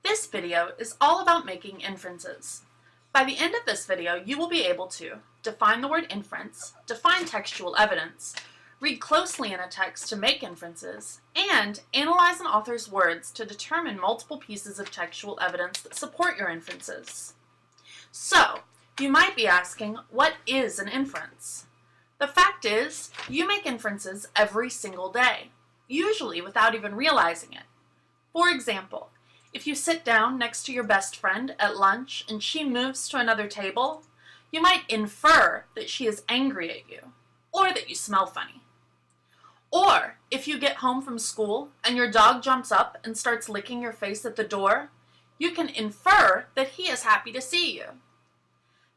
This video is all about making inferences. By the end of this video, you will be able to define the word inference, define textual evidence, read closely in a text to make inferences, and analyze an author's words to determine multiple pieces of textual evidence that support your inferences. So, you might be asking, what is an inference? The fact is, you make inferences every single day, usually without even realizing it. For example, if you sit down next to your best friend at lunch and she moves to another table, you might infer that she is angry at you, or that you smell funny. Or, if you get home from school and your dog jumps up and starts licking your face at the door, you can infer that he is happy to see you.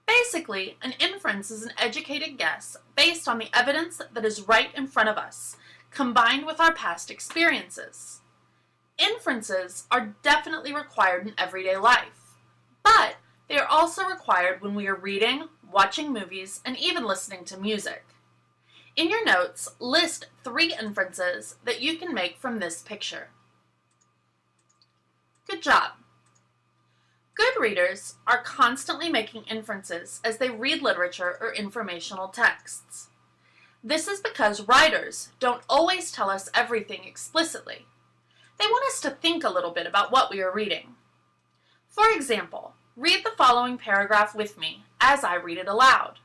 Basically, an inference is an educated guess based on the evidence that is right in front of us, combined with our past experiences. Inferences are definitely required in everyday life, but they are also required when we are reading, watching movies, and even listening to music. In your notes, list 3 inferences that you can make from this picture. Good job! Good readers are constantly making inferences as they read literature or informational texts. This is because writers don't always tell us everything explicitly. They want us to think a little bit about what we are reading. For example, read the following paragraph with me as I read it aloud.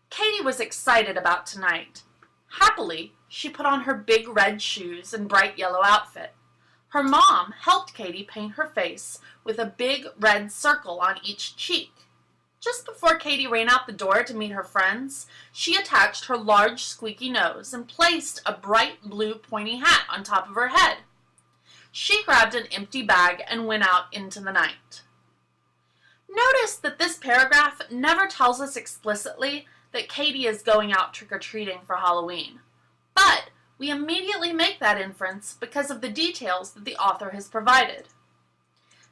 Katie was excited about tonight. Happily, she put on her big red shoes and bright yellow outfit. Her mom helped Katie paint her face with a big red circle on each cheek. Just before Katie ran out the door to meet her friends, she attached her large squeaky nose and placed a bright blue pointy hat on top of her head. She grabbed an empty bag and went out into the night. Notice that this paragraph never tells us explicitly that Katie is going out trick-or-treating for Halloween, but we immediately make that inference because of the details that the author has provided.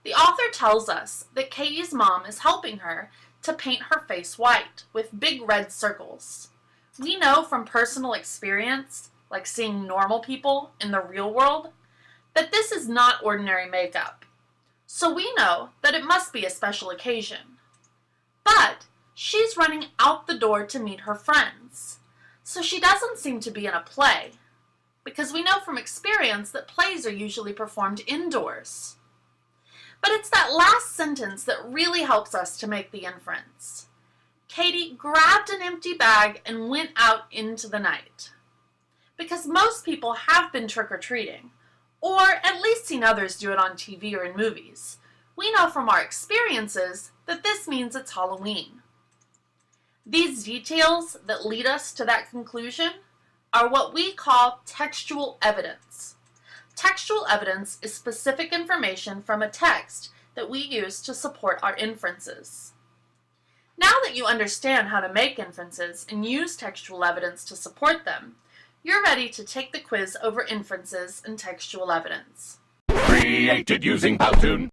The author tells us that Katie's mom is helping her to paint her face white with big red circles. We know from personal experience, like seeing normal people in the real world, that this is not ordinary makeup. So we know that it must be a special occasion. But she's running out the door to meet her friends, so she doesn't seem to be in a play, because we know from experience that plays are usually performed indoors. But it's that last sentence that really helps us to make the inference. Katie grabbed an empty bag and went out into the night. Because most people have been trick-or-treating, or at least seen others do it on TV or in movies. We know from our experiences that this means it's Halloween. These details that lead us to that conclusion are what we call textual evidence. Textual evidence is specific information from a text that we use to support our inferences. Now that you understand how to make inferences and use textual evidence to support them, you're ready to take the quiz over inferences and textual evidence. Created using Powtoon.